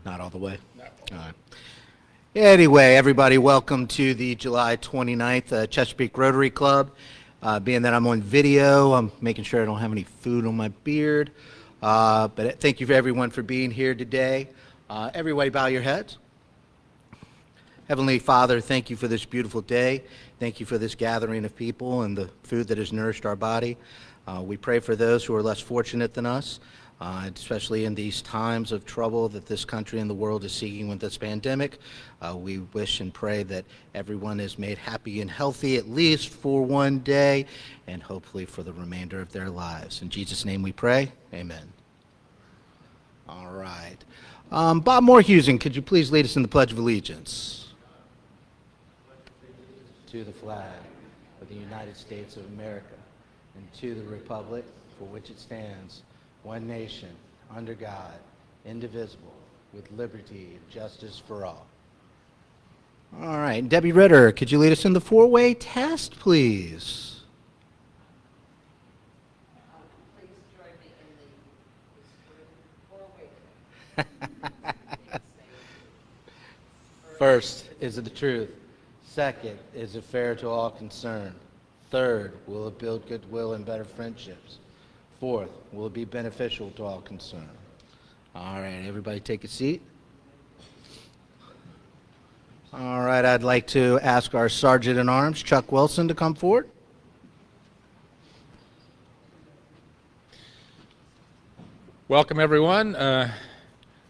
Not all the way? All right. Anyway, everybody, welcome to the July 29th Chesapeake Rotary Club. Being that I'm on video, I'm making sure I don't have any food on my beard. But thank you for everyone for being here today. Everybody bow your heads. Heavenly Father, thank you for this beautiful day. Thank you for this gathering of people and the food that has nourished our body. We pray for those who are less fortunate than us, especially in these times of trouble that this country and the world is seeing with this pandemic. We wish and pray that everyone is made happy and healthy, at least for one day, and hopefully for the remainder of their lives. In Jesus' name we pray. Amen. All right. Bob Moorhusen, could you please lead us in the Pledge of Allegiance? To the flag of the United States of America, and to the republic for which it stands, one nation, under God, indivisible, with liberty and justice for all. All right, Debbie Ritter, could you lead us in the four-way test, please? Please join me in the four-way test. First, is it the truth? Second, is it fair to all concerned? Third, will it build goodwill and better friendships? Fourth, will it be beneficial to all concerned? All right, everybody take a seat. All right, I'd like to ask our Sergeant-at-Arms, Chuck Wilson, to come forward. Welcome, everyone.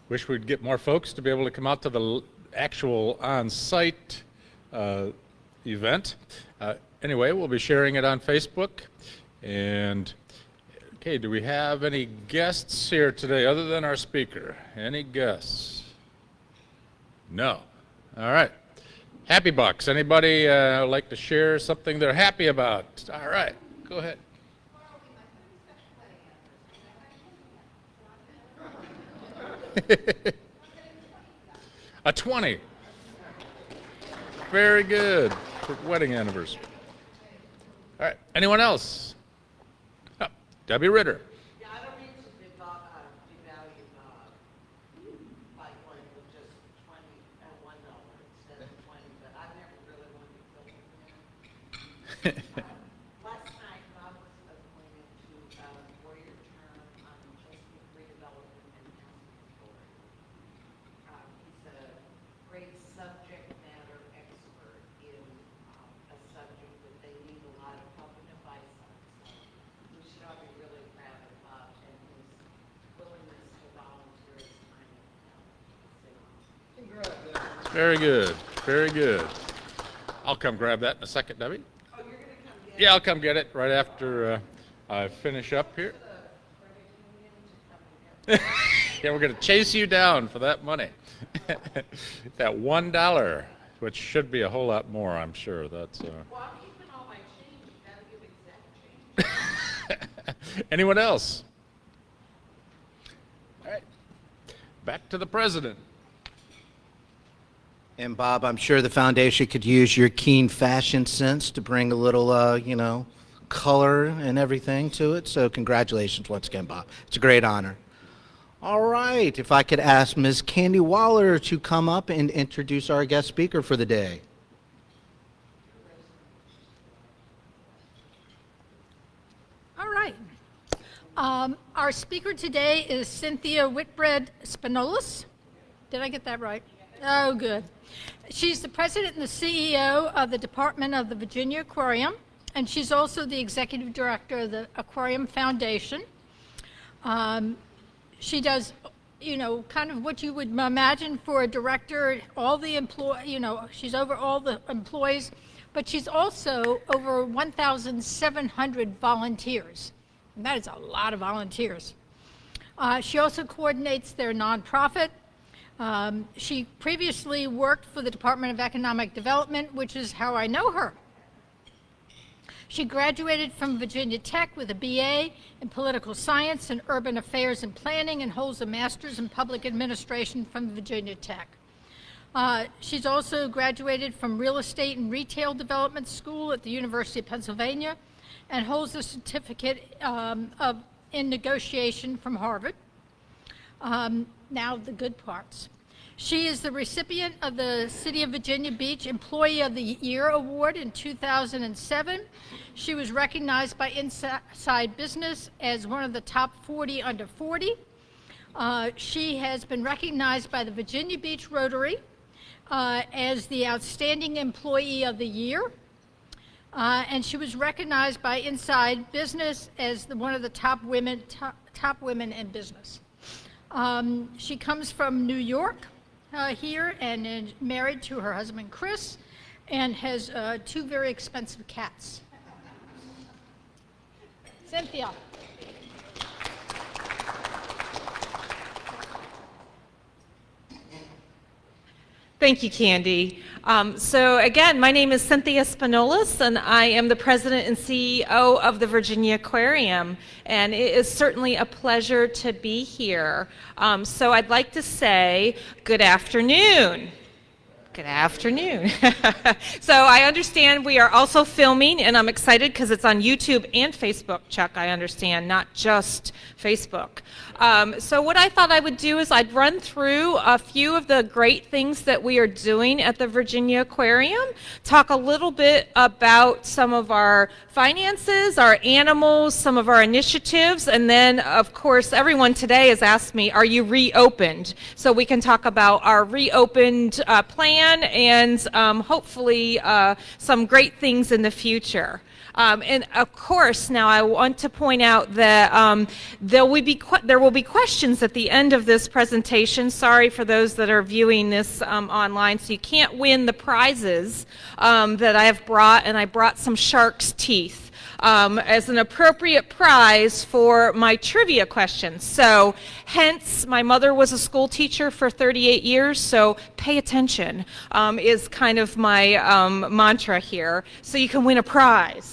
Wish we'd get more folks to be able to come out to the actual on-site event. Anyway, we'll be sharing it on Facebook. And okay, do we have any guests here today other than our speaker? Any guests? No. All right. Happy Bucks. Anybody like to share something they're happy about? All right. Go ahead. A 20. Very good. For wedding anniversary. All right. Anyone else? Oh, Debbie Ritter. Yeah, I don't mean to devalue by going with just $1 instead of 20, but I've never really wanted to go there. Last night, Bob was appointed to a 4-year term on Chesapeake redevelopment and housing authority. He's a great subject matter expert in a subject that they need a lot of help and advice on. So we should all be really proud of Bob and his willingness to volunteer his time and talent. Very good. Very good. I'll come grab that in a second, Debbie. Oh, you're going to come get it? Yeah, I'll come get it right after I finish up here. Yeah, we're going to chase you down for that money. That $1, which should be a whole lot more, I'm sure. That's. Well, I'm keeping all my change. You got to give exact change. Anyone else? All right. Back to the president. And Bob, I'm sure the foundation could use your keen fashion sense to bring a little, color and everything to it. So congratulations once again, Bob. It's a great honor. All right, if I could ask Ms. Candy Waller to come up and introduce our guest speaker for the day. All right. Our speaker today is Cynthia Whitbread Spanoulis. Did I get that right? Oh, good. She's the president and the CEO of the Department of the Virginia Aquarium, and she's also the executive director of the Aquarium Foundation. She does, kind of what you would imagine for a director, all the she's over all the employees, but she's also over 1,700 volunteers. And that is a lot of volunteers. She also coordinates their nonprofit. She previously worked for the Department of Economic Development, which is how I know her. She graduated from Virginia Tech with a BA in Political Science and Urban Affairs and Planning and holds a Master's in Public Administration from Virginia Tech. She's also graduated from Real Estate and Retail Development School at the University of Pennsylvania and holds a certificate in negotiation from Harvard. Now the good parts. She is the recipient of the City of Virginia Beach Employee of the Year Award in 2007. She was recognized by Inside Business as one of the top 40 under 40. She has been recognized by the Virginia Beach Rotary as the Outstanding Employee of the Year. And she was recognized by Inside Business as one of the top women in business. She comes from New York here and is married to her husband Chris and has 2 very expensive cats. Cynthia. Thank you, Candy. So again, my name is Cynthia Spanoulis, and I am the president and CEO of the Virginia Aquarium, and it is certainly a pleasure to be here. So I'd like to say good afternoon. Good afternoon. So I understand we are also filming, and I'm excited because it's on YouTube and Facebook, Chuck, I understand, not just Facebook. So what I thought I would do is I'd run through a few of the great things that we are doing at the Virginia Aquarium, talk a little bit about some of our finances, our animals, some of our initiatives, and then, of course, everyone today has asked me, are you reopened? So we can talk about our reopened plan and hopefully some great things in the future. And of course, now I want to point out that there will be questions at the end of this presentation. Sorry for those that are viewing this online, so you can't win the prizes that I have brought, and I brought some shark's teeth as an appropriate prize for my trivia questions. So hence, my mother was a school teacher for 38 years, so pay attention is kind of my mantra here, so you can win a prize.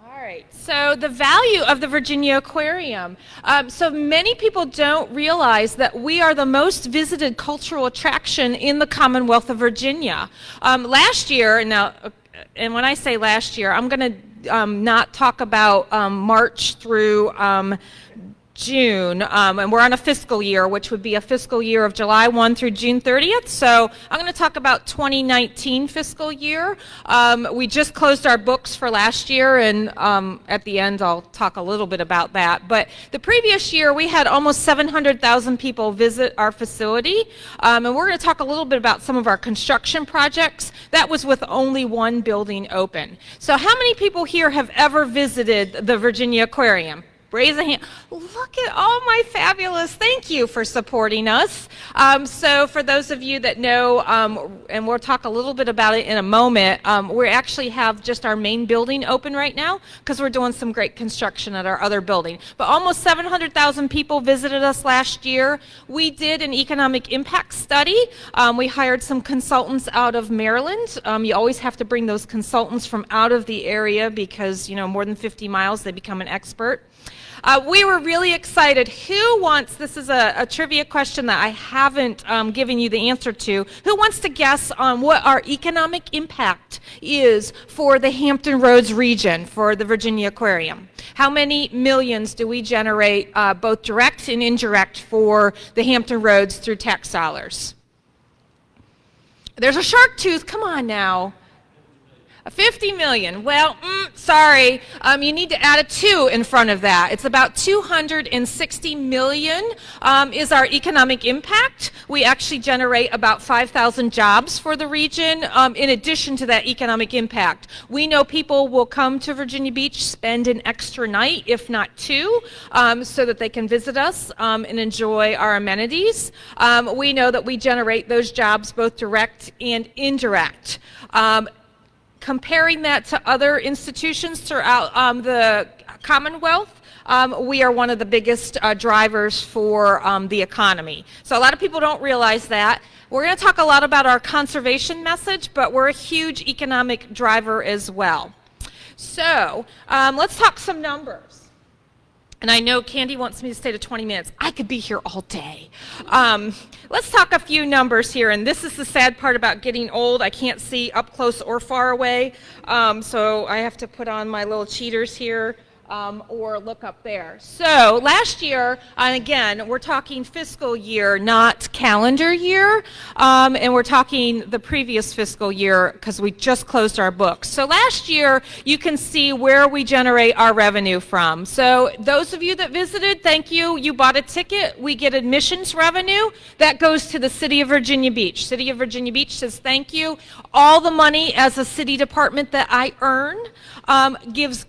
All right, so the value of the Virginia Aquarium. So many people don't realize that we are the most visited cultural attraction in the Commonwealth of Virginia. Last year, now, and when I say last year, I'm going to not talk about March through June, and we're on a fiscal year, which would be a fiscal year of July 1 through June 30th. So I'm going to talk about 2019 fiscal year. We just closed our books for last year, and at the end I'll talk a little bit about that. But the previous year we had almost 700,000 people visit our facility, and we're going to talk a little bit about some of our construction projects. That was with only one building open. So how many people here have ever visited the Virginia Aquarium? Raise a hand. Look at all my fabulous, thank you for supporting us. So for those of you that know, and we'll talk a little bit about it in a moment, we actually have just our main building open right now because we're doing some great construction at our other building. But almost 700,000 people visited us last year. We did an economic impact study. We hired some consultants out of Maryland. You always have to bring those consultants from out of the area because, you know, more than 50 miles, they become an expert. We were really excited. Who wants, this is a trivia question that I haven't given you the answer to, who wants to guess on what our economic impact is for the Hampton Roads region for the Virginia Aquarium? How many millions do we generate, both direct and indirect, for the Hampton Roads through tax dollars? There's a shark tooth, come on now. 50 million. Well, sorry, you need to add a 2 in front of that. It's about 260 million is our economic impact. We actually generate about 5,000 jobs for the region in addition to that economic impact. We know people will come to Virginia Beach, spend an extra night, if not 2, so that they can visit us and enjoy our amenities. We know that we generate those jobs both direct and indirect. Comparing that to other institutions throughout the Commonwealth, we are one of the biggest drivers for the economy. So a lot of people don't realize that. We're going to talk a lot about our conservation message, but we're a huge economic driver as well. So let's talk some numbers. And I know Candy wants me to stay to 20 minutes. I could be here all day. Let's talk a few numbers here. And this is the sad part about getting old. I can't see up close or far away. So I have to put on my little cheaters here. or look up there. So last year, and again, we're talking fiscal year, not calendar year, and we're talking the previous fiscal year because we just closed our books. So last year, you can see where we generate our revenue from. So those of you that visited, thank you. You bought a ticket. We get admissions revenue. That goes to the City of Virginia Beach. City of Virginia Beach says thank you. All the money as a city department that I earn gets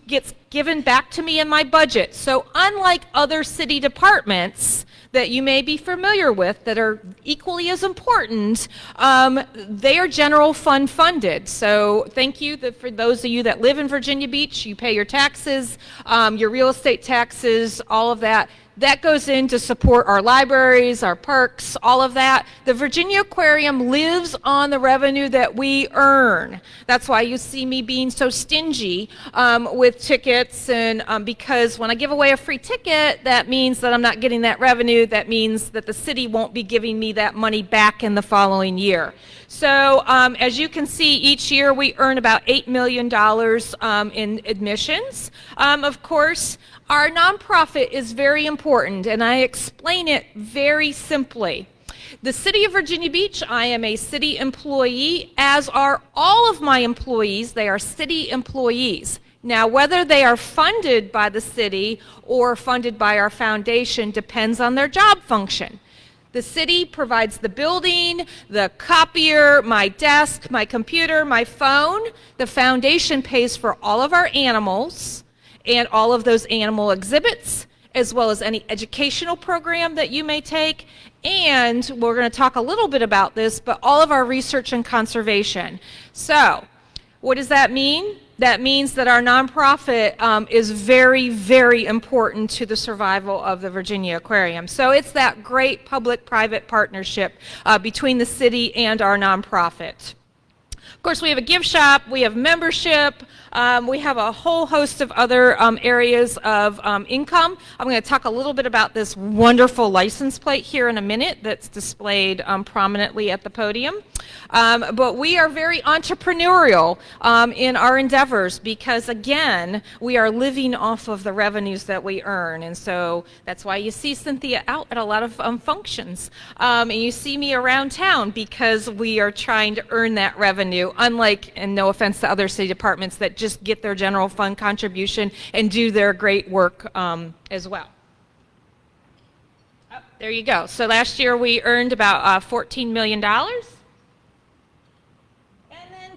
given back to me in my budget. So unlike other city departments that you may be familiar with that are equally as important, they are general fund funded. So thank you for those of you that live in Virginia Beach. You pay your taxes, your real estate taxes, all of that. That goes in to support our libraries, our parks, all of that. The Virginia Aquarium lives on the revenue that we earn. That's why you see me being so stingy with tickets, and because when I give away a free ticket, that means that I'm not getting that revenue. That means that the city won't be giving me that money back in the following year. So as you can see, each year we earn about $8 million in admissions. Of course, our nonprofit is very important, and I explain it very simply. The City of Virginia Beach, I am a city employee, as are all of my employees. They are city employees. Now, whether they are funded by the city or funded by our foundation depends on their job function. The city provides the building, the copier, my desk, my computer, my phone. The foundation pays for all of our animals and all of those animal exhibits, as well as any educational program that you may take. And we're going to talk a little bit about this, but all of our research and conservation. So what does that mean? That means that our nonprofit is very, very important to the survival of the Virginia Aquarium. So it's that great public-private partnership between the city and our nonprofit. Of course, we have a gift shop, we have membership, we have a whole host of other areas of income. I'm going to talk a little bit about this wonderful license plate here in a minute that's displayed prominently at the podium. But we are very entrepreneurial in our endeavors because, again, we are living off of the revenues that we earn. And so that's why you see Cynthia out at a lot of functions. And you see me around town because we are trying to earn that revenue, unlike, and no offense to other city departments that just get their general fund contribution and do their great work as well. Oh, there you go. So last year we earned about $14 million.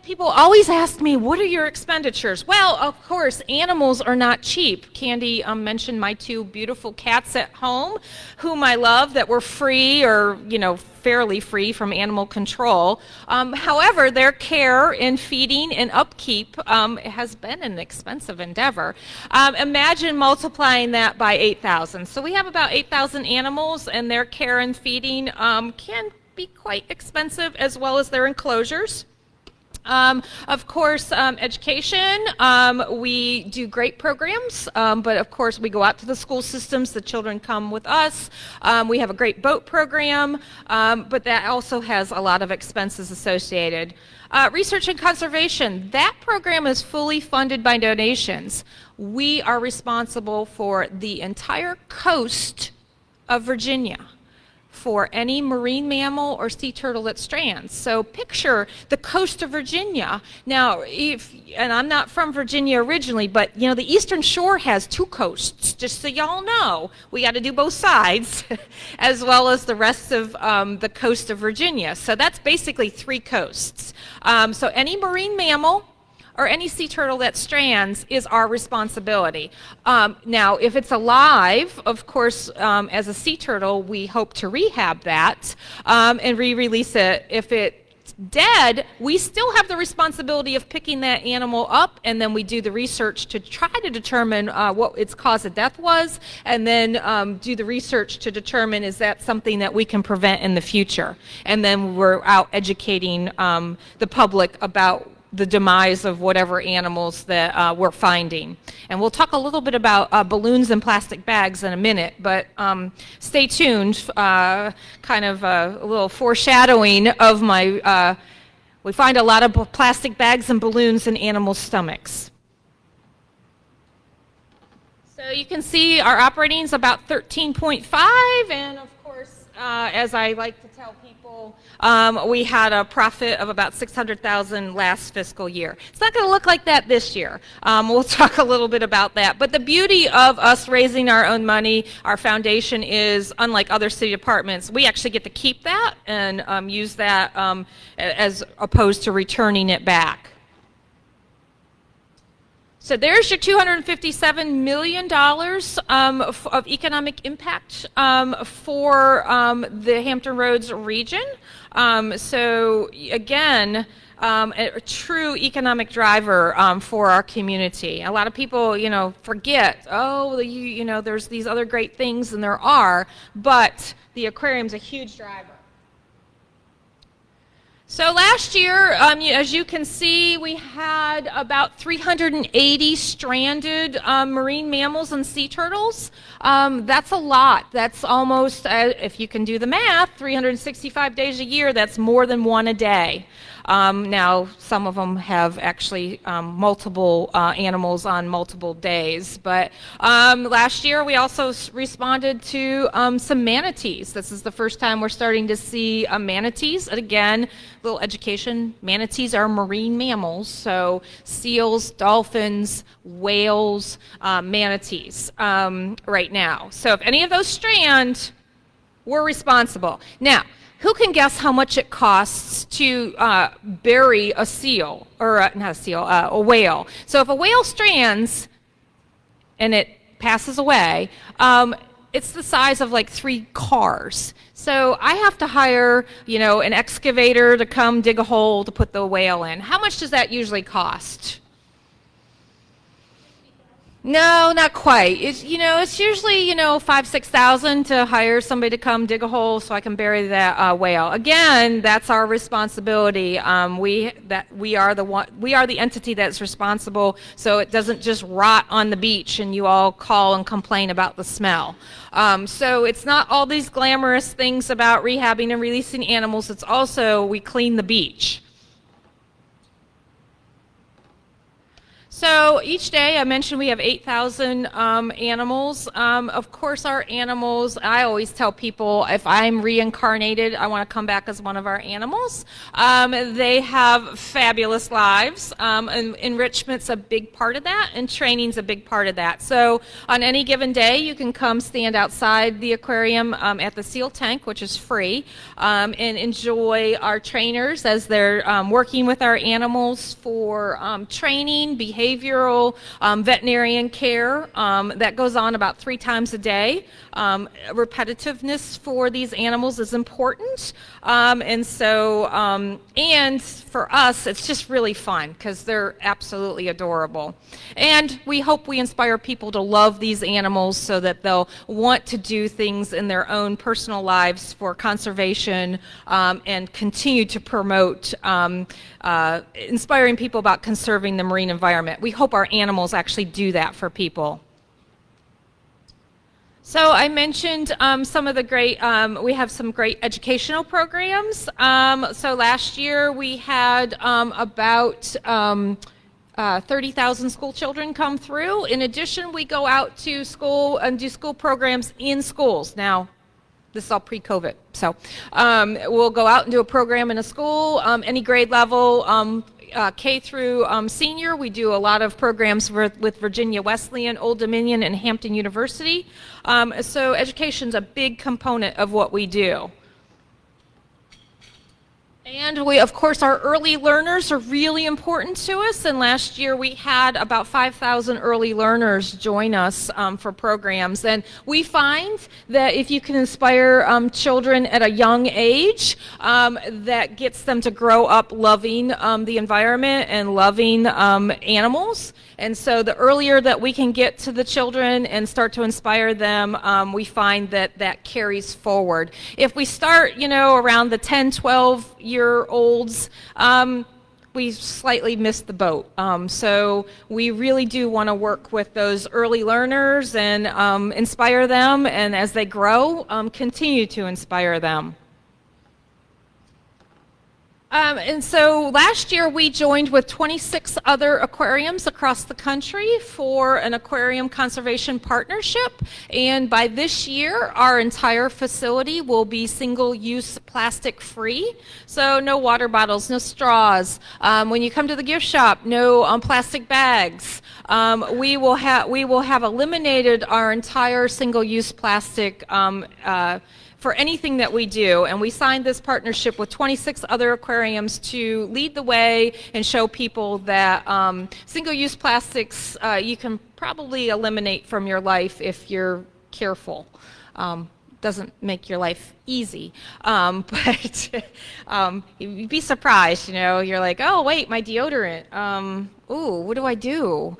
People always ask me, what are your expenditures? Well, of course, animals are not cheap. Candy mentioned my two beautiful cats at home, whom I love, that were free or, fairly free from animal control. However, their care and feeding and upkeep has been an expensive endeavor. Imagine multiplying that by 8,000. So we have about 8,000 animals, and their care and feeding can be quite expensive, as well as their enclosures. Of course, education, we do great programs, but of course we go out to the school systems, the children come with us. We have a great boat program, but that also has a lot of expenses associated. Research and conservation, that program is fully funded by donations. We are responsible for the entire coast of Virginia, for any marine mammal or sea turtle that strands. So picture the coast of Virginia. Now, and I'm not from Virginia originally, but the Eastern Shore has two coasts, just so y'all know. We got to do both sides, as well as the rest of the coast of Virginia. So that's basically three coasts. So any marine mammal or any sea turtle that strands is our responsibility. Now, if it's alive, of course, as a sea turtle, we hope to rehab that and re-release it. If it's dead, we still have the responsibility of picking that animal up, and then we do the research to try to determine what its cause of death was, and then do the research to determine is that something that we can prevent in the future. And then we're out educating the public about the demise of whatever animals that we're finding. And we'll talk a little bit about balloons and plastic bags in a minute, but stay tuned, kind of a little foreshadowing of my, we find a lot of plastic bags and balloons in animal stomachs. So you can see our operating is about 13.5, and of course, as I like to tell people, we had a profit of about $600,000 last fiscal year. It's not going to look like that this year. We'll talk a little bit about that. But the beauty of us raising our own money, our foundation is, unlike other city departments, we actually get to keep that and use that as opposed to returning it back. So there's your $257 million of economic impact for the Hampton Roads region. So again, a true economic driver for our community. A lot of people, forget, there's these other great things, and there are, but the aquarium's a huge driver. So last year, as you can see, we had about 380 stranded marine mammals and sea turtles. That's a lot. That's almost, if you can do the math, 365 days a year, that's more than one a day. Now, some of them have actually multiple animals on multiple days. But last year, we also responded to some manatees. This is the first time we're starting to see manatees. And again, little education, manatees are marine mammals. So seals, dolphins, whales, manatees right now. So if any of those strand, we're responsible. Now, who can guess how much it costs to bury a seal, or not a seal, a whale? So if a whale strands and it passes away, it's the size of like 3 cars. So I have to hire, an excavator to come dig a hole to put the whale in. How much does that usually cost? No, not quite. It's usually $5,000-$6,000 to hire somebody to come dig a hole so I can bury that whale. Again, that's our responsibility. We are the entity that's responsible, so it doesn't just rot on the beach and you all call and complain about the smell. So it's not all these glamorous things about rehabbing and releasing animals. It's also we clean the beach. So each day, I mentioned we have 8,000 animals. Of course, our animals, I always tell people, if I'm reincarnated, I want to come back as one of our animals. They have fabulous lives, and enrichment's a big part of that, and training's a big part of that. So on any given day, you can come stand outside the aquarium at the seal tank, which is free, and enjoy our trainers as they're working with our animals for training, behavioral, veterinarian care that goes on about 3 times a day. Repetitiveness for these animals is important, and for us, it's just really fun because they're absolutely adorable. And we hope we inspire people to love these animals so that they'll want to do things in their own personal lives for conservation and continue to promote inspiring people about conserving the marine environment. We hope our animals actually do that for people. So I mentioned some of the great, we have some great educational programs. So last year we had about 30,000 school children come through. In addition, we go out to school and do school programs in schools. Now, this is all pre-COVID. So we'll go out and do a program in a school, any grade level, K through senior. We do a lot of programs with Virginia Wesleyan, Old Dominion, and Hampton University. So education's a big component of what we do. And we, of course, our early learners are really important to us. And last year we had about 5,000 early learners join us for programs. And we find that if you can inspire children at a young age, that gets them to grow up loving the environment and loving animals. And so the earlier that we can get to the children and start to inspire them, we find that carries forward. If we start, around the 10, 12-year-olds, we slightly missed the boat. So we really do want to work with those early learners and inspire them, and as they grow, continue to inspire them. And so last year we joined with 26 other aquariums across the country for an aquarium conservation partnership. And by this year, our entire facility will be single-use plastic free. So no water bottles, no straws. When you come to the gift shop, no plastic bags. We will have eliminated our entire single-use plastic for anything that we do, and we signed this partnership with 26 other aquariums to lead the way and show people that single-use plastics you can probably eliminate from your life if you're careful. Doesn't make your life easy, but you'd be surprised, you know, you're like, oh wait, my deodorant, ooh, what do I do?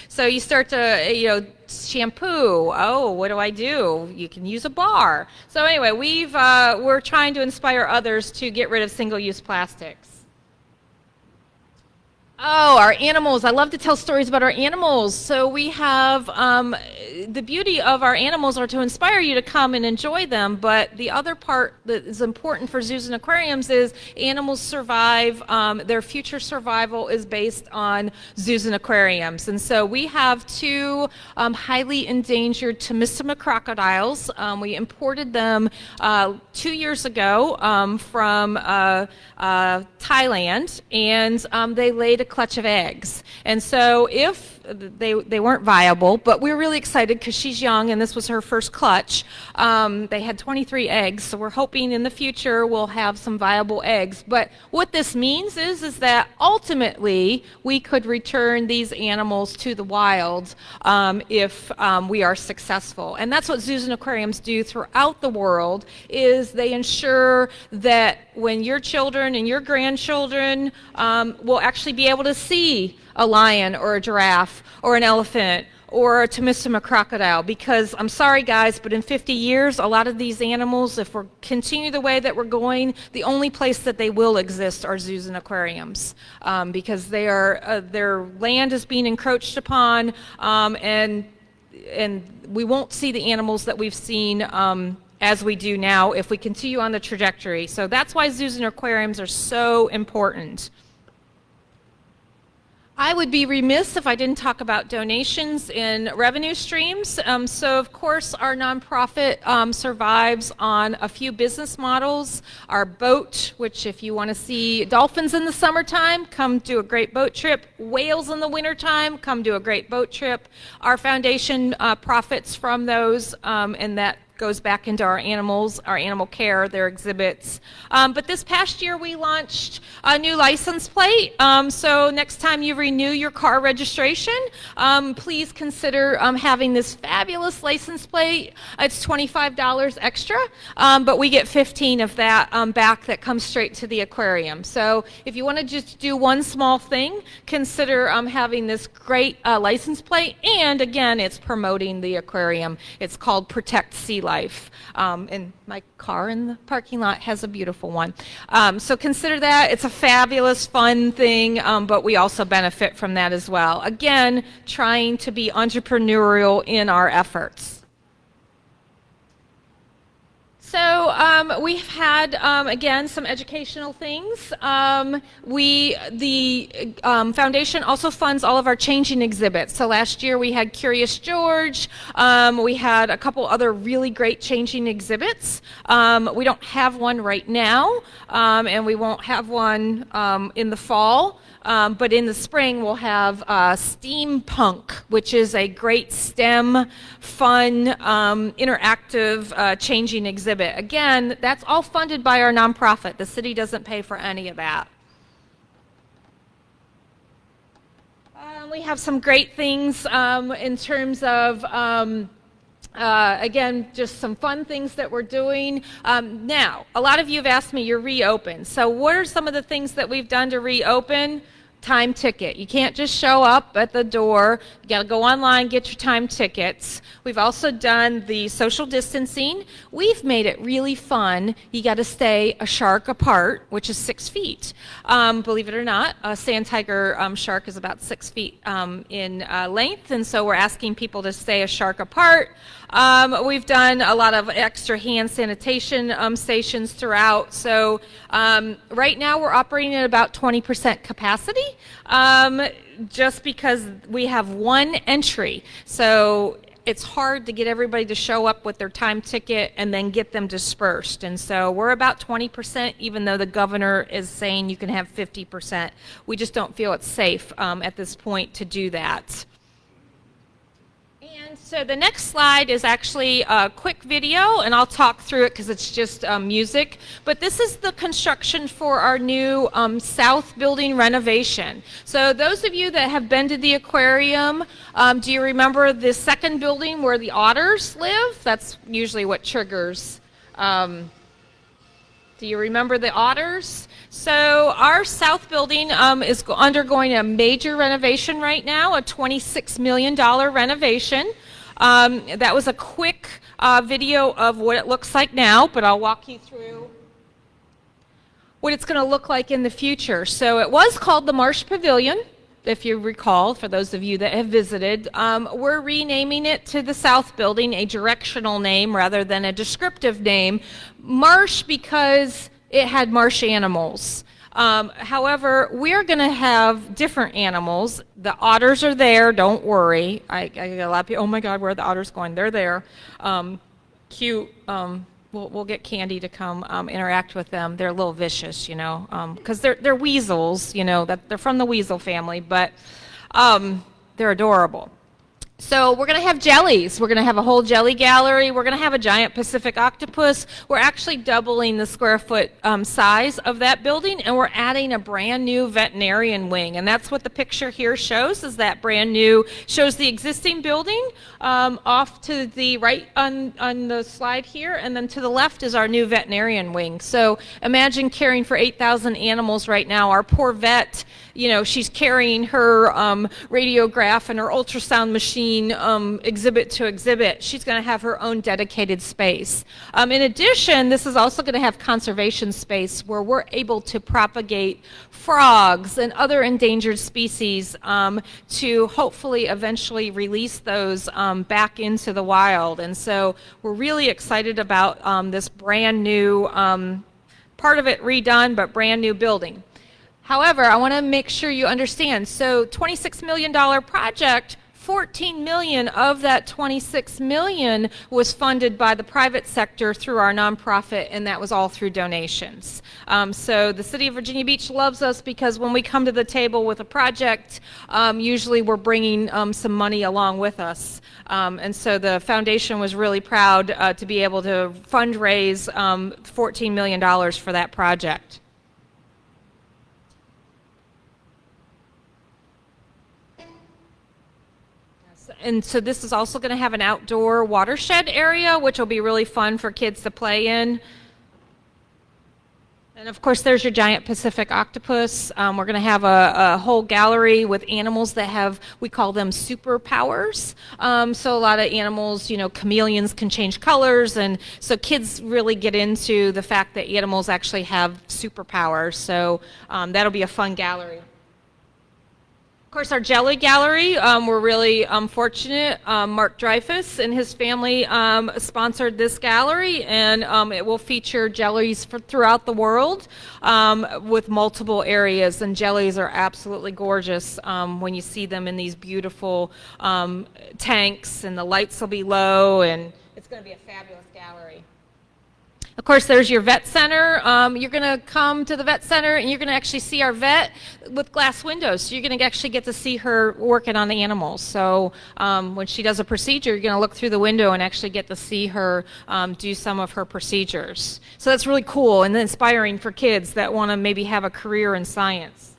So you start to, you know, shampoo, oh, what do I do? You can use a bar. So anyway, we're trying to inspire others to get rid of single-use plastics. Oh, our animals. I love to tell stories about our animals. So we have, the beauty of our animals are to inspire you to come and enjoy them, but the other part that is important for zoos and aquariums is animals survive, their future survival is based on zoos and aquariums. And so we have two highly endangered Temissima crocodiles. We imported them 2 years ago from Thailand, and they laid a clutch of eggs. And so if they weren't viable, but we were really excited because she's young and this was her first clutch. They had 23 eggs, so we're hoping in the future we'll have some viable eggs. But what this means is that ultimately we could return these animals to the wild if we are successful. And that's what zoos and aquariums do throughout the world, is they ensure that when your children and your grandchildren will actually be able to see a lion or a giraffe or an elephant or a Temissima crocodile, because I'm sorry guys, but in 50 years, a lot of these animals, if we continue the way that we're going, the only place that they will exist are zoos and aquariums, because they are, their land is being encroached upon, and we won't see the animals that we've seen as we do now if we continue on the trajectory. So that's why zoos and aquariums are so important. I would be remiss if I didn't talk about donations and revenue streams. So of course our nonprofit survives on a few business models. Our boat, which if you want to see dolphins in the summertime, come do a great boat trip. Whales in the wintertime, come do a great boat trip. Our foundation profits from those, and that goes back into our animals, our animal care, their exhibits. But this past year we launched a new license plate. So next time you renew your car registration, please consider having this fabulous license plate. It's $25 extra, but we get 15 of that back that comes straight to the aquarium. So if you want to just do one small thing, consider having this great license plate. And again, it's promoting the aquarium. It's called Protect Sea Life. And my car in the parking lot has a beautiful one. So consider that. It's a fabulous, fun thing, but we also benefit from that as well. Again, trying to be entrepreneurial in our efforts. So we've had, again, some educational things. The foundation also funds all of our changing exhibits. So last year we had Curious George. We had a couple other really great changing exhibits. We don't have one right now, and we won't have one in the fall. But in the spring, we'll have Steampunk, which is a great STEM, fun, interactive changing exhibit. Again, that's all funded by our nonprofit. The city doesn't pay for any of that. We have some great things in terms of again, just some fun things that we're doing. Now, a lot of you have asked me, you're reopened. So what are some of the things that we've done to reopen? time ticket. You can't just show up at the door. You got to go online, get your time tickets. We've also done the social distancing. We've made it really fun. You got to stay a shark apart, which is 6 feet. Believe it or not, a sand tiger shark is about 6 feet in length, and so we're asking people to stay a shark apart. We've done a lot of extra hand sanitation stations throughout. So right now we're operating at about 20% capacity, just because we have one entry. So it's hard to get everybody to show up with their time ticket and then get them dispersed. And so we're about 20%, even though the governor is saying you can have 50%. We just don't feel it's safe at this point to do that. And so the next slide is actually a quick video, and I'll talk through it because it's just music. But this is the construction for our new south building renovation. So those of you that have been to the aquarium, do you remember the second building where the otters live? That's usually what triggers. Do you remember the otters? So our south building is undergoing a major renovation right now, a $26 million renovation. That was a quick video of what it looks like now, but I'll walk you through what it's going to look like in the future. So it was called the Marsh Pavilion, if you recall, for those of you that have visited. We're renaming it to the South Building, a directional name rather than a descriptive name. Marsh because it had marsh animals. However, we're going to have different animals. The otters are there, don't worry. I get a lot of people, oh my God, where are the otters going? They're there. Cute. We'll get Candy to come interact with them. They're a little vicious, you know, because they're weasels, you know, that they're from the weasel family, but they're adorable. So we're going to have jellies. We're going to have a whole jelly gallery. We're going to have a giant Pacific octopus. We're actually doubling the square foot size of that building, and we're adding a brand new veterinarian wing. And that's what the picture here shows, is that brand new, shows the existing building off to the right on the slide here, and then to the left is our new veterinarian wing. So imagine caring for 8,000 animals right now. Our poor vet, you know, she's carrying her radiograph and her ultrasound machine exhibit to exhibit. She's going to have her own dedicated space. In addition, this is also going to have conservation space where we're able to propagate frogs and other endangered species to hopefully eventually release those back into the wild. And so we're really excited about this brand new, part of it redone, but brand new building. However, I want to make sure you understand, so $26 million project, 14 million of that 26 million was funded by the private sector through our nonprofit, and that was all through donations. So the city of Virginia Beach loves us because when we come to the table with a project, usually we're bringing some money along with us. And so the foundation was really proud to be able to fundraise $14 million for that project. And so this is also going to have an outdoor watershed area, which will be really fun for kids to play in. And of course, there's your giant Pacific octopus. We're going to have a whole gallery with animals that have, we call them superpowers. So a lot of animals, you know, chameleons can change colors. And so kids really get into the fact that animals actually have superpowers. So that'll be a fun gallery. Of course, our jelly gallery, we're really fortunate. Mark Dreyfus and his family sponsored this gallery, and it will feature jellies throughout the world with multiple areas. And jellies are absolutely gorgeous when you see them in these beautiful tanks, and the lights will be low, and it's going to be a fabulous gallery. Of course, there's your vet center. You're going to come to the vet center, and you're going to actually see our vet with glass windows. So you're going to actually get to see her working on the animals. So when she does a procedure, you're going to look through the window and actually get to see her do some of her procedures. So that's really cool and inspiring for kids that want to maybe have a career in science.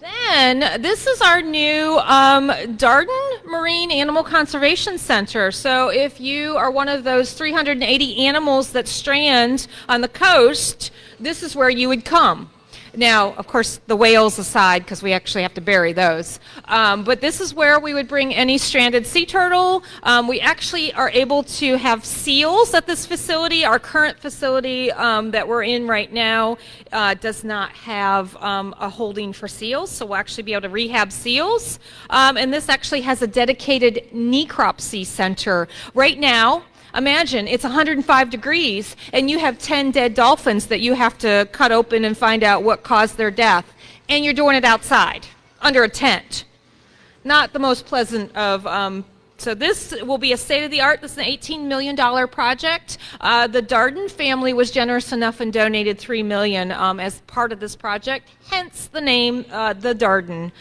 Then this is our new Darden Marine Animal Conservation Center. So if you are one of those 380 animals that strand on the coast, this is where you would come. Now, of course, the whales aside, because we actually have to bury those. But this is where we would bring any stranded sea turtle. We actually are able to have seals at this facility. Our current facility that we're in right now does not have a holding for seals, so we'll actually be able to rehab seals. And this actually has a dedicated necropsy center. Right now, imagine it's 105 degrees and you have 10 dead dolphins that you have to cut open and find out what caused their death. And you're doing it outside, under a tent. Not the most pleasant of, so this will be a state-of-the-art, this is an $18 million project. The Darden family was generous enough and donated $3 million as part of this project, hence the name, the Darden.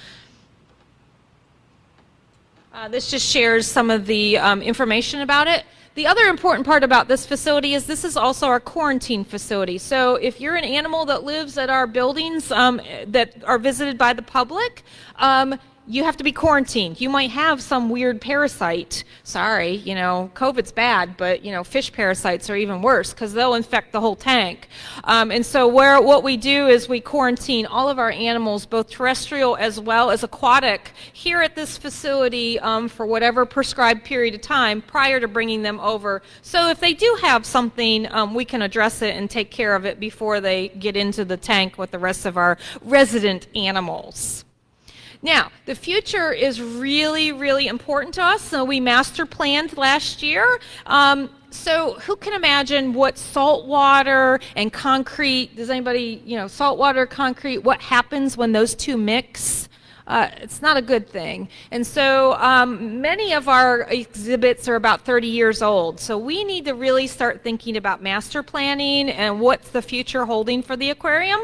This just shares some of the information about it. The other important part about this facility is this is also our quarantine facility. So if you're an animal that lives at our buildings that are visited by the public, you have to be quarantined. You might have some weird parasite. Sorry, you know, COVID's bad, but, you know, fish parasites are even worse because they'll infect the whole tank. And so what we do is we quarantine all of our animals, both terrestrial as well as aquatic, here at this facility for whatever prescribed period of time prior to bringing them over. So if they do have something, we can address it and take care of it before they get into the tank with the rest of our resident animals. Now, the future is really, really important to us. So we master planned last year. So who can imagine what salt water and concrete, does anybody, you know, salt water, concrete, what happens when those two mix? It's not a good thing. And so many of our exhibits are about 30 years old. So we need to really start thinking about master planning and what's the future holding for the aquarium.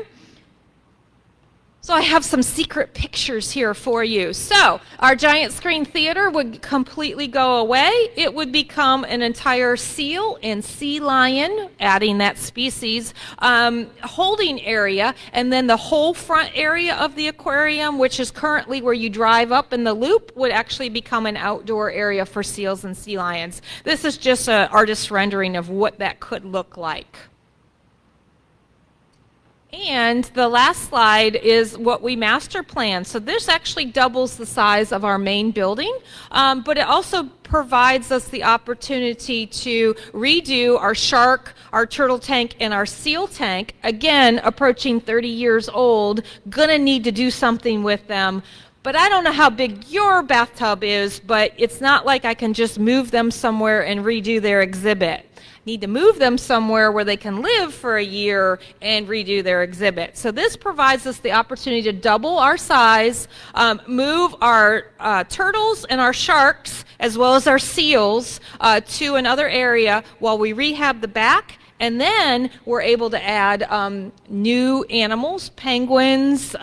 So I have some secret pictures here for you. So our giant screen theater would completely go away. It would become an entire seal and sea lion, adding that species, holding area, and then the whole front area of the aquarium, which is currently where you drive up in the loop, would actually become an outdoor area for seals and sea lions. This is just an artist's rendering of what that could look like. And the last slide is what we master plan. So this actually doubles the size of our main building, but it also provides us the opportunity to redo our shark, our turtle tank, and our seal tank. Again, approaching 30 years old, gonna need to do something with them. But I don't know how big your bathtub is, but it's not like I can just move them somewhere and redo their exhibit. Need to move them somewhere where they can live for a year and redo their exhibit. So this provides us the opportunity to double our size, move our turtles and our sharks, as well as our seals, to another area while we rehab the back. And then we're able to add new animals, penguins,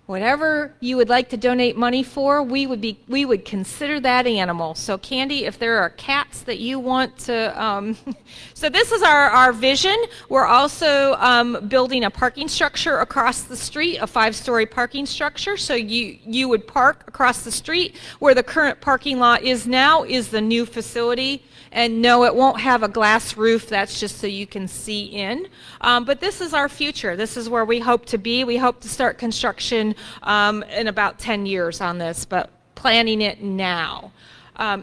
whatever you would like to donate money for, we would consider that animal. So Candy, if there are cats that you want to, so this is our vision. We're also building a parking structure across the street, a 5-story parking structure. So you would park across the street where the current parking lot is now is the new facility. And no, it won't have a glass roof. That's just so you can see in. But this is our future. This is where we hope to be. We hope to start construction in about 10 years on this, but planning it now.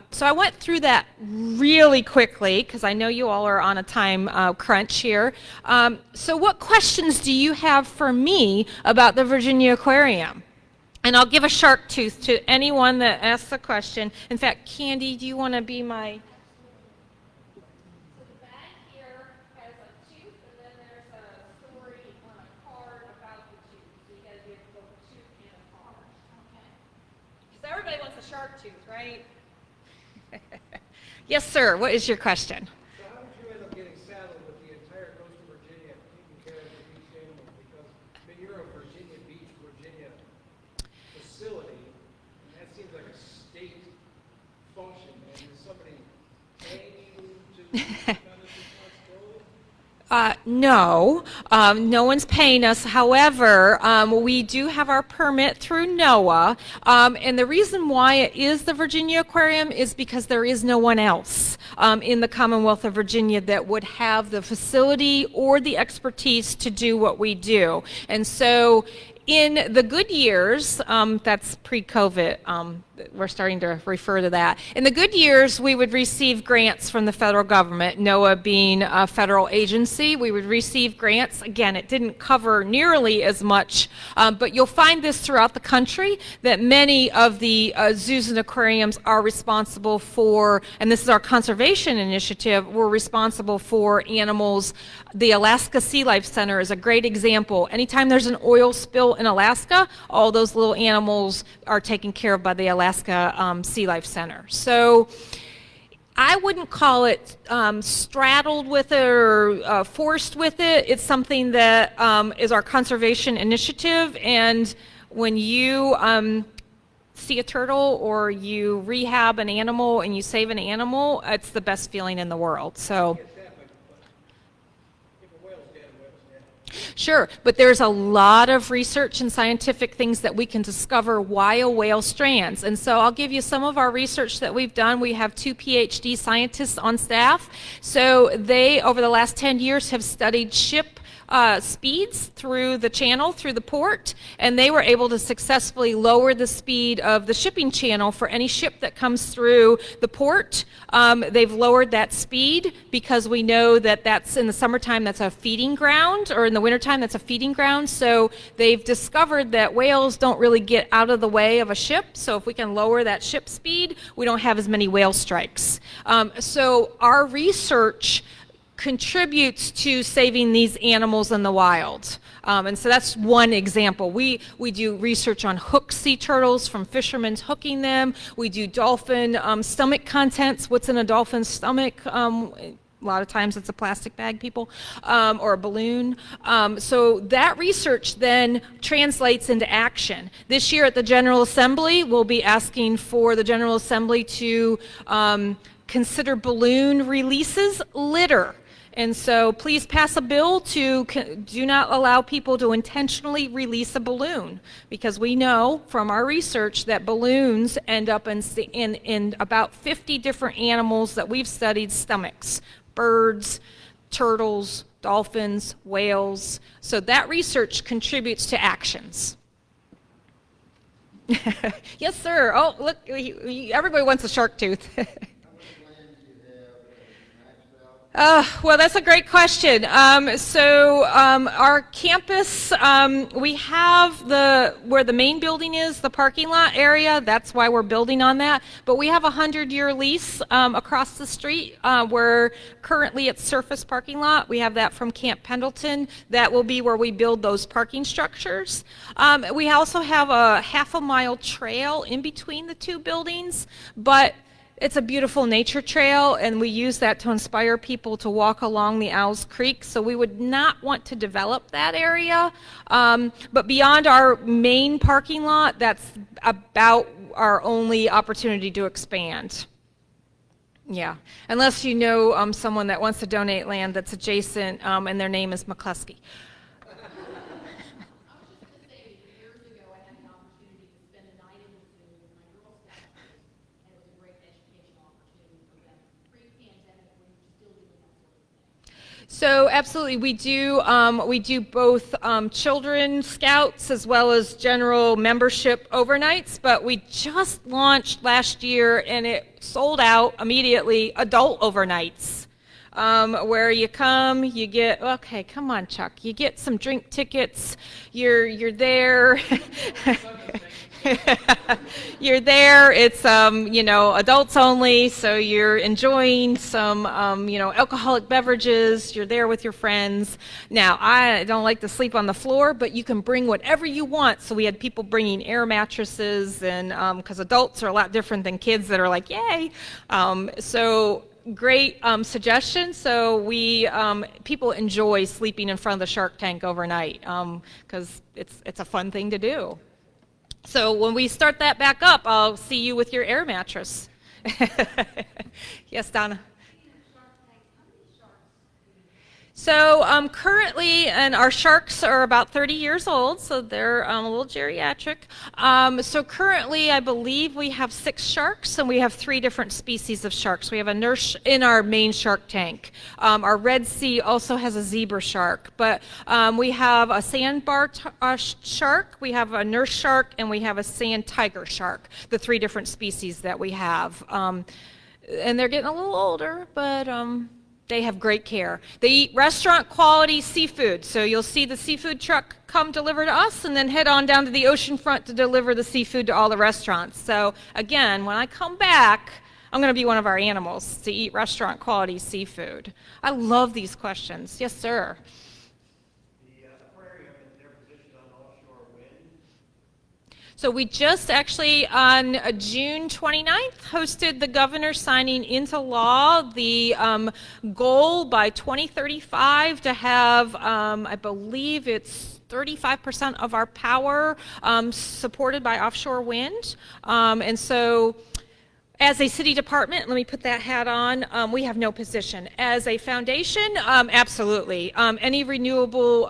So I went through that really quickly because I know you all are on a time crunch here. So what questions do you have for me about the Virginia Aquarium? And I'll give a shark tooth to anyone that asks a question. In fact, Candy, do you want to be my... Everybody wants a shark tooth, right? Yes, sir. What is your question? So how did you end up getting saddled with the entire coast of Virginia, taking care of the beach animals? Because, I mean, you're a Virginia Beach, Virginia facility, and that seems like a state function. And is somebody paying you to have this responsibility? No, no one's paying us. However, we do have our permit through NOAA, and the reason why it is the Virginia Aquarium is because there is no one else in the Commonwealth of Virginia that would have the facility or the expertise to do what we do. And so in the good years, that's pre-COVID, we're starting to refer to that. In the good years, we would receive grants from the federal government, NOAA being a federal agency. We would receive grants. Again, it didn't cover nearly as much, but you'll find this throughout the country, that many of the zoos and aquariums are responsible for, and this is our conservation initiative, we're responsible for animals. The Alaska Sea Life Center is a great example. Anytime there's an oil spill in Alaska, all those little animals are taken care of by the Alaska Sea Life Center. So I wouldn't call it straddled with it or forced with it. It's something that is our conservation initiative, and when you see a turtle or you rehab an animal and you save an animal, it's the best feeling in the world. So. Sure, but there's a lot of research and scientific things that we can discover why a whale strands. And so I'll give you some of our research that we've done. We have 2 PhD scientists on staff. So they, over the last 10 years, have studied ship speeds through the channel, through the port, and they were able to successfully lower the speed of the shipping channel for any ship that comes through the port. They've lowered that speed because we know that that's in the summertime, that's a feeding ground, or in the wintertime, that's a feeding ground. So they've discovered that whales don't really get out of the way of a ship. So if we can lower that ship speed, we don't have as many whale strikes. So our research contributes to saving these animals in the wild. And so that's one example. We do research on hooked sea turtles from fishermen hooking them. We do dolphin stomach contents. What's in a dolphin's stomach? A lot of times it's a plastic bag, people, or a balloon. So that research then translates into action. This year at the General Assembly, we'll be asking for the General Assembly to consider balloon releases litter. And so please pass a bill to do not allow people to intentionally release a balloon, because we know from our research that balloons end up in about 50 different animals that we've studied stomachs: birds, turtles, dolphins, whales. So that research contributes to actions. Yes, sir. Oh, look, everybody wants a shark tooth. Well, that's a great question. So our campus, we have where the main building is, the parking lot area. That's why we're building on that. But we have a 100-year lease across the street where currently it's surface parking lot. We have that from Camp Pendleton. That will be where we build those parking structures. We also have a half-a-mile trail in between the two buildings, but it's a beautiful nature trail, and we use that to inspire people to walk along the Owls Creek, so we would not want to develop that area. But beyond our main parking lot, that's about our only opportunity to expand. Yeah, unless you know someone that wants to donate land that's adjacent, and their name is McCluskey. So absolutely, we do both children scouts as well as general membership overnights, but we just launched last year and it sold out immediately adult overnights, where you come, you get, okay, come on, Chuck, you get some drink tickets, you're there. You're there, it's adults only, so you're enjoying some alcoholic beverages, you're there with your friends. Now, I don't like to sleep on the floor, but you can bring whatever you want. So we had people bringing air mattresses, and because adults are a lot different than kids that are like, yay. So great suggestion. So we people enjoy sleeping in front of the Shark Tank overnight because it's a fun thing to do. So when we start that back up, I'll see you with your air mattress. Yes, Donna? So currently, and our sharks are about 30 years old, so they're a little geriatric. So currently, I believe we have 6 sharks, and we have 3 different species of sharks. We have a nurse in our main shark tank. Our Red Sea also has a zebra shark, but we have a sandbar shark, we have a nurse shark, and we have a sand tiger shark, the 3 different species that we have. And they're getting a little older, but they have great care. They eat restaurant quality seafood. So you'll see the seafood truck come deliver to us and then head on down to the ocean front to deliver the seafood to all the restaurants. So again, when I come back, I'm going to be one of our animals to eat restaurant quality seafood. I love these questions. Yes, sir. So we just actually, on June 29th, hosted the governor signing into law the goal by 2035 to have, I believe it's 35% of our power supported by offshore wind. And so as a city department, let me put that hat on, we have no position. As a foundation, absolutely. Any renewable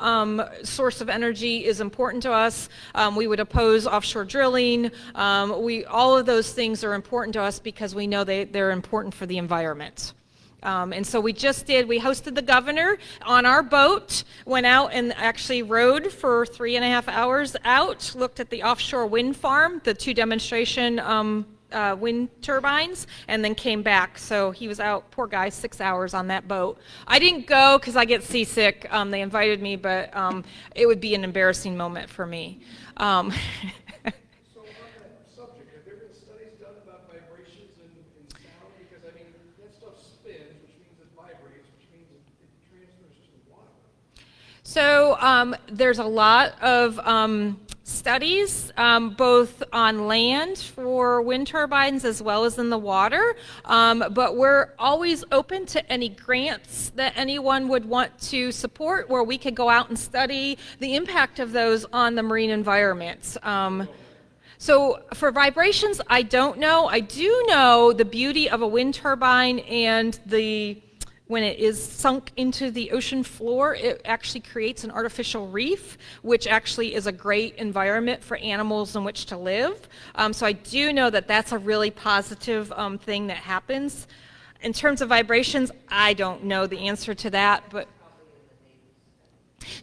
source of energy is important to us. We would oppose offshore drilling. All of those things are important to us because we know they're important for the environment. And so we hosted the governor on our boat, went out and actually rowed for 3.5 hours out, looked at the offshore wind farm, the 2 demonstration wind turbines, and then came back. So he was out, poor guy, 6 hours on that boat. I didn't go because I get seasick. They invited me, but it would be an embarrassing moment for me. So on that subject, have there been studies done about vibrations in sound? Because I mean, that stuff spins, which means it vibrates, which means it transfers to the water. So there's a lot of studies, both on land for wind turbines as well as in the water, but we're always open to any grants that anyone would want to support where we could go out and study the impact of those on the marine environment. So for vibrations, I don't know. I do know the beauty of a wind turbine and when it is sunk into the ocean floor, it actually creates an artificial reef, which actually is a great environment for animals in which to live. So I do know that that's a really positive thing that happens. In terms of vibrations, I don't know the answer to that, but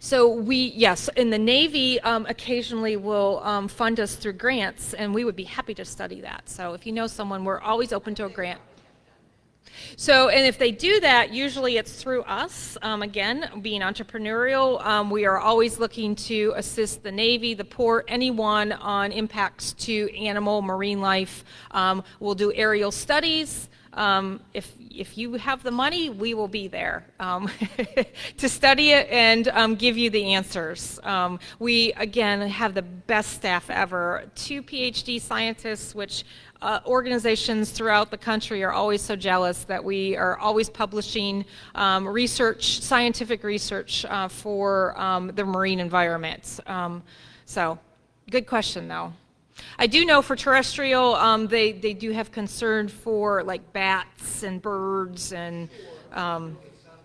so yes, in the Navy occasionally will fund us through grants, and we would be happy to study that. So if you know someone, we're always open to a grant. So, and if they do that, usually it's through us. Again, being entrepreneurial, we are always looking to assist the Navy, the port, anyone on impacts to animal, marine life. We'll do aerial studies. If you have the money, we will be there to study it and give you the answers. We, again, have the best staff ever. 2 PhD scientists, which organizations throughout the country are always so jealous that we are always publishing research, scientific research for the marine environment. So, good question, though. I do know for terrestrial, they do have concern for like bats and birds and. Sound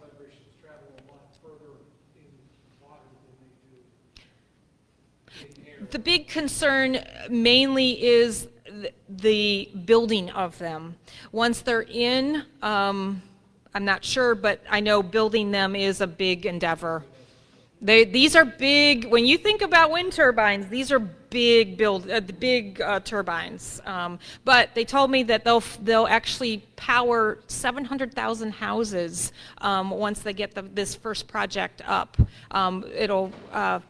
vibrations travel a lot further in water than they do in air. The big concern mainly is the building of them. Once they're in, I'm not sure, but I know building them is a big endeavor. These are big. When you think about wind turbines, these are big turbines. But they told me that they'll actually power 700,000 houses once they get this first project up. It'll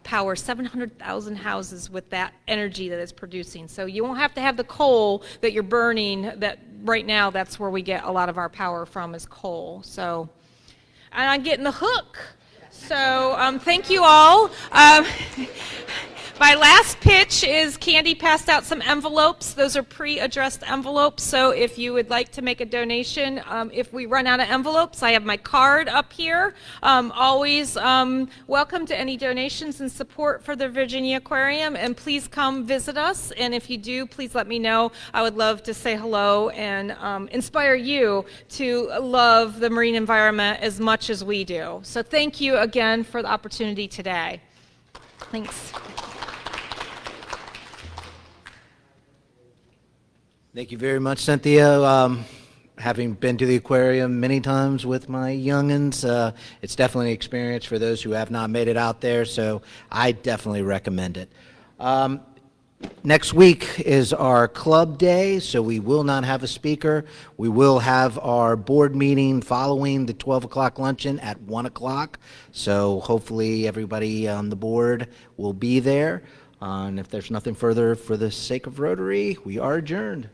power 700,000 houses with that energy that it's producing. So you won't have to have the coal that you're burning. That right now, that's where we get a lot of our power from is coal. So, and I'm getting the hook. So thank you all. My last pitch is Candy passed out some envelopes. Those are pre-addressed envelopes, so if you would like to make a donation, if we run out of envelopes, I have my card up here. Always welcome to any donations and support for the Virginia Aquarium, and please come visit us, and if you do, please let me know. I would love to say hello and inspire you to love the marine environment as much as we do. So thank you again for the opportunity today. Thanks. Thank you very much, Cynthia. Having been to the aquarium many times with my youngins, it's definitely an experience for those who have not made it out there, so I definitely recommend it. Next week is our club day, so we will not have a speaker. We will have our board meeting following the 12 o'clock luncheon at 1 o'clock, so hopefully everybody on the board will be there. And if there's nothing further, for the sake of Rotary, we are adjourned.